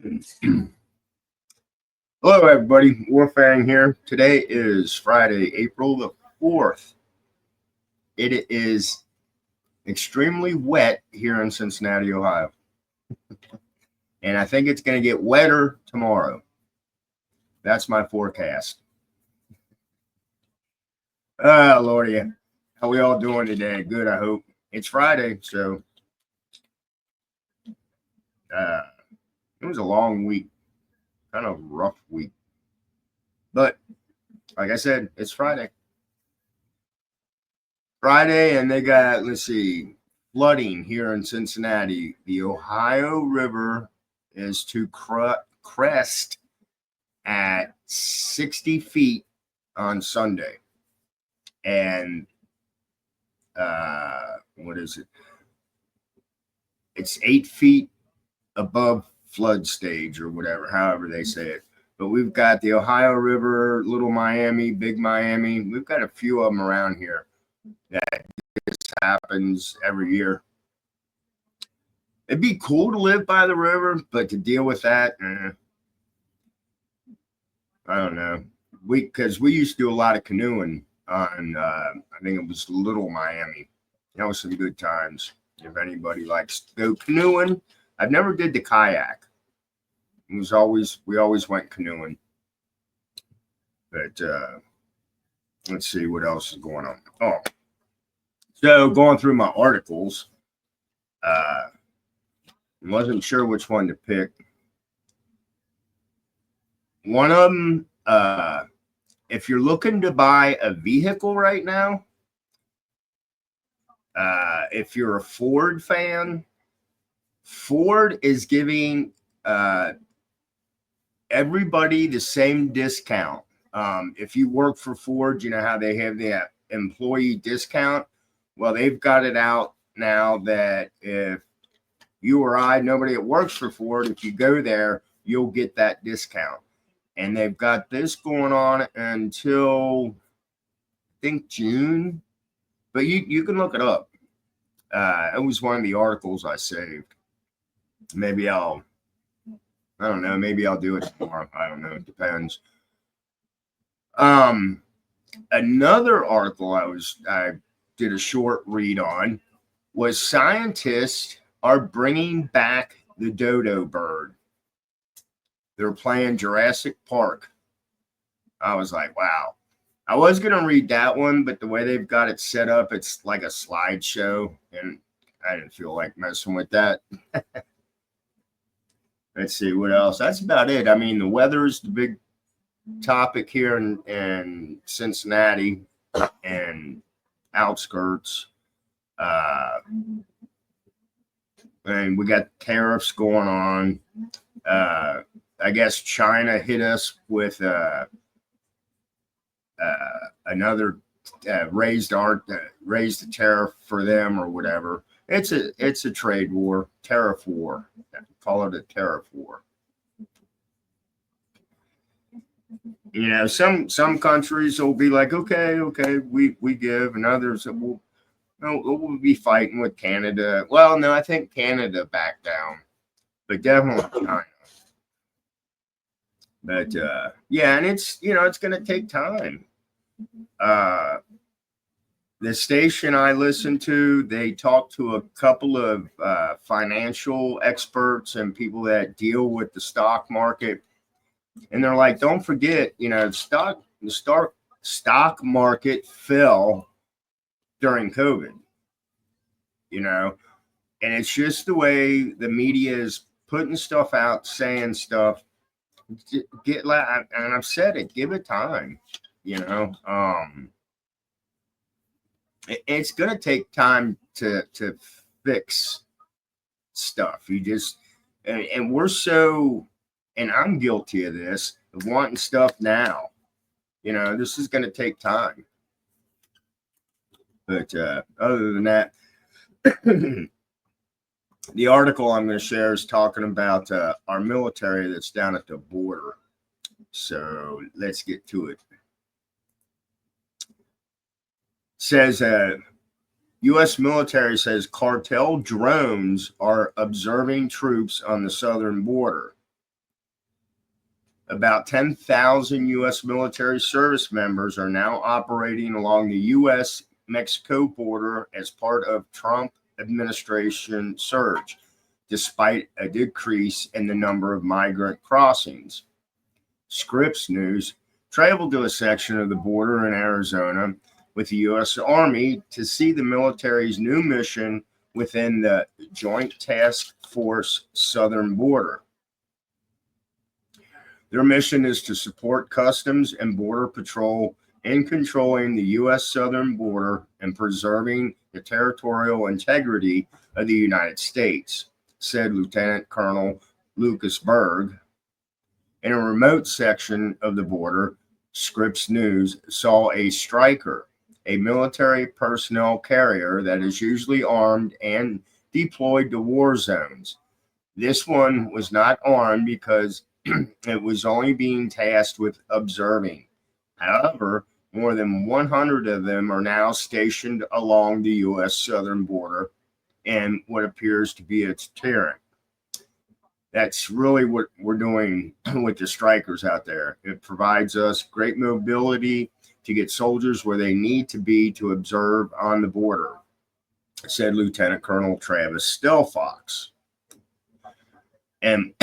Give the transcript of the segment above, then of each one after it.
Hello, everybody. Warfang here. Today is Friday, April the 4th. It is extremely wet here in Cincinnati, Ohio. And I think it's going to get wetter tomorrow. That's my forecast. Lordy, how we all doing today? Good, I hope. It's Friday, so it was a long week, kind of rough week. But like I said, it's Friday. And they got, let's see, flooding here in Cincinnati. The Ohio River is to crest at 60 feet on Sunday. And what is it? It's 8 feet above flood stage or whatever, however they say it. But we've got the Ohio River, Little Miami, Big Miami. We've got a few of them around here that this happens every year. It'd be cool to live by the river, but to deal with that, I don't know. Because we used to do a lot of canoeing on, I think it was Little Miami. That was some good times. If anybody likes to go canoeing, I've never did the kayak. We always went canoeing. But let's see what else is going on. Oh, so going through my articles, wasn't sure which one to pick. One of them, if you're looking to buy a vehicle right now, if you're a Ford fan, Ford is giving everybody the same discount. If you work for Ford, you know how they have the employee discount. Well, they've got it out now that if you or I, nobody that works for Ford, if you go there, you'll get that discount. And they've got this going on until I think June, but you can look it up. It was one of the articles I saved. Maybe I don't know. Maybe I'll do it tomorrow. I don't know. It depends. Another article I did a short read on was scientists are bringing back the dodo bird. They're playing Jurassic Park. I was like, wow. I was going to read that one, but the way they've got it set up, it's like a slideshow, and I didn't feel like messing with that. Let's see what else. That's about it. I mean, the weather is the big topic here in Cincinnati and outskirts. And we got tariffs going on. I guess China hit us with another raised the tariff for them or whatever. It's a trade war, tariff war. Call it a tariff war. You know, some countries will be like, okay, we give, and others we'll be fighting with Canada. Well, no, I think Canada backed down, but definitely China. But yeah, and it's going to take time. The station I listen to, they talk to a couple of financial experts and people that deal with the stock market. And they're like, don't forget, the stock market fell during COVID, and it's just the way the media is putting stuff out, saying stuff. And I've said it, give it time, it's going to take time to fix stuff. And we're so, and I'm guilty of this, of wanting stuff now. This is going to take time. But other than that, the article I'm going to share is talking about our military that's down at the border. So let's get to it. Says U.S. military says cartel drones are observing troops on the southern border. About 10,000 U.S. military service members are now operating along the U.S.-Mexico border as part of Trump administration surge, despite a decrease in the number of migrant crossings. Scripps News traveled to a section of the border in Arizona with the U.S. Army to see the military's new mission within the Joint Task Force southern border. Their mission is to support Customs and Border Patrol in controlling the U.S. southern border and preserving the territorial integrity of the United States, said Lieutenant Colonel Lucas Berg. In a remote section of the border, Scripps News saw a Stryker, a military personnel carrier that is usually armed and deployed to war zones. This one was not armed because it was only being tasked with observing. However, more than 100 of them are now stationed along the U.S. southern border in what appears to be a deterrent. That's really what we're doing with the Strykers out there. It provides us great mobility to get soldiers where they need to be to observe on the border, said Lieutenant Colonel Travis Stelfox. And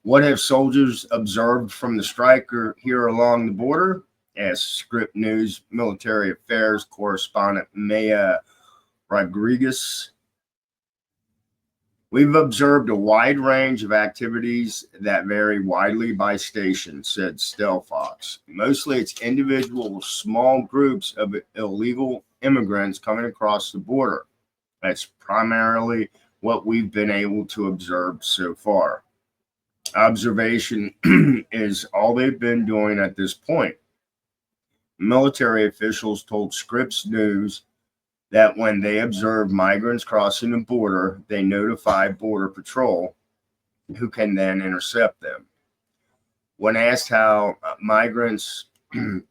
what have soldiers observed from the Stryker here along the border? Asked Scripps News military affairs correspondent Maya Rodriguez. We've observed a wide range of activities that vary widely by station, said Stelfox. Mostly it's individual small groups of illegal immigrants coming across the border. That's primarily what we've been able to observe so far. Observation is all they've been doing at this point. Military officials told Scripps News that when they observe migrants crossing the border, they notify Border Patrol, who can then intercept them. When asked how migrants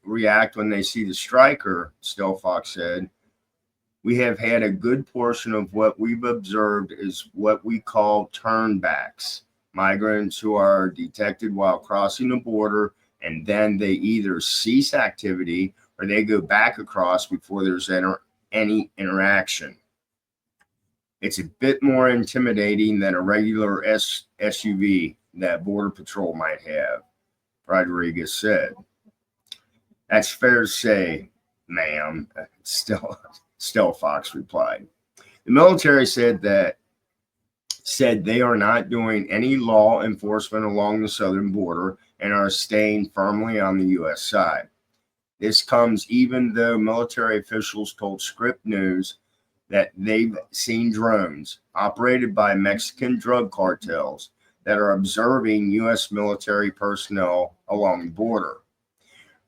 react when they see the Stryker, Stelfox said, "We have had a good portion of what we've observed is what we call turnbacks, migrants who are detected while crossing the border, and then they either cease activity or they go back across before there's any interaction. It's a bit more intimidating than a regular SUV that Border Patrol might have," Rodriguez said. "That's fair to say, ma'am," Stelfox replied. The military said they are not doing any law enforcement along the southern border and are staying firmly on the U.S. side. This comes even though military officials told Scripps News that they've seen drones operated by Mexican drug cartels that are observing U.S. military personnel along the border.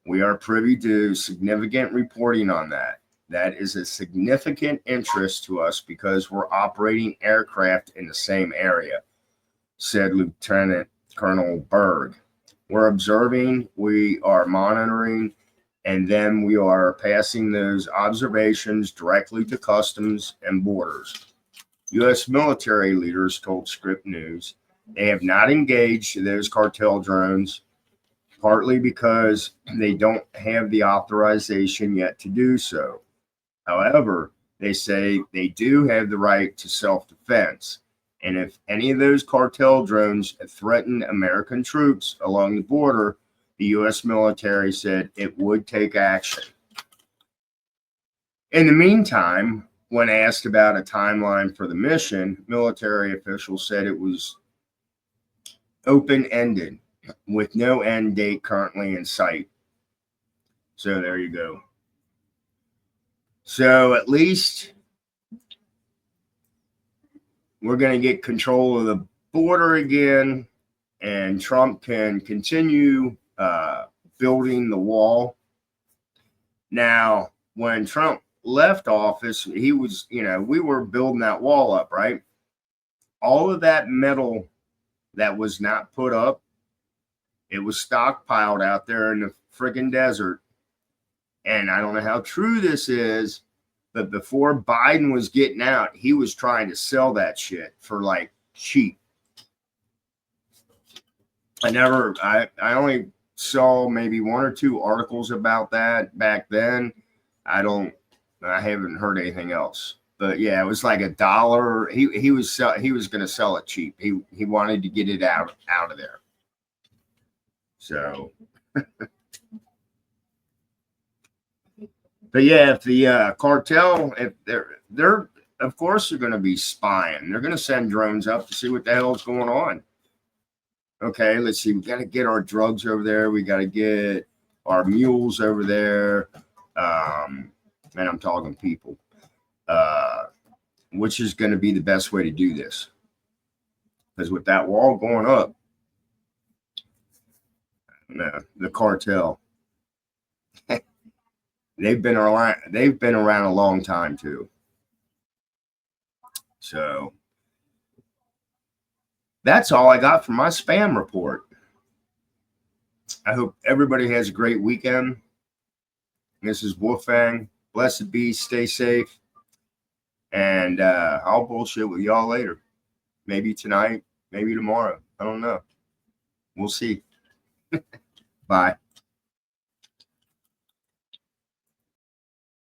We are privy to significant reporting on that. That is a significant interest to us because we're operating aircraft in the same area, said Lieutenant Colonel Berg. We're observing, we are monitoring, and then we are passing those observations directly to Customs and Borders. U.S. military leaders told Scripps News they have not engaged those cartel drones, partly because they don't have the authorization yet to do so. However, they say they do have the right to self-defense, and if any of those cartel drones threaten American troops along the border, the U.S. military said it would take action. In the meantime, when asked about a timeline for the mission, military officials said it was open-ended, with no end date currently in sight. So there you go. So at least we're going to get control of the border again, and Trump can continue building the wall. Now, when Trump left office, he was, we were building that wall up, right? All of that metal that was not put up, it was stockpiled out there in the friggin' desert. And I don't know how true this is, but before Biden was getting out, he was trying to sell that shit for like cheap. I only saw maybe one or two articles about that back then. I haven't heard anything else. But yeah, it was like $1. He was going to sell it cheap. He wanted to get it out of there. So, but yeah, if the cartel, if they're of course they're going to be spying. They're going to send drones up to see what the hell's going on. Okay, let's see. We got to get our drugs over there. We got to get our mules over there. And I'm talking people. Which is going to be the best way to do this? Because with that wall going up, the cartel, they've been around a long time too. So that's all I got for my spam report. I hope everybody has a great weekend. This is Wolfgang. Blessed be. Stay safe. And I'll bullshit with y'all later. Maybe tonight, maybe tomorrow. I don't know. We'll see. Bye.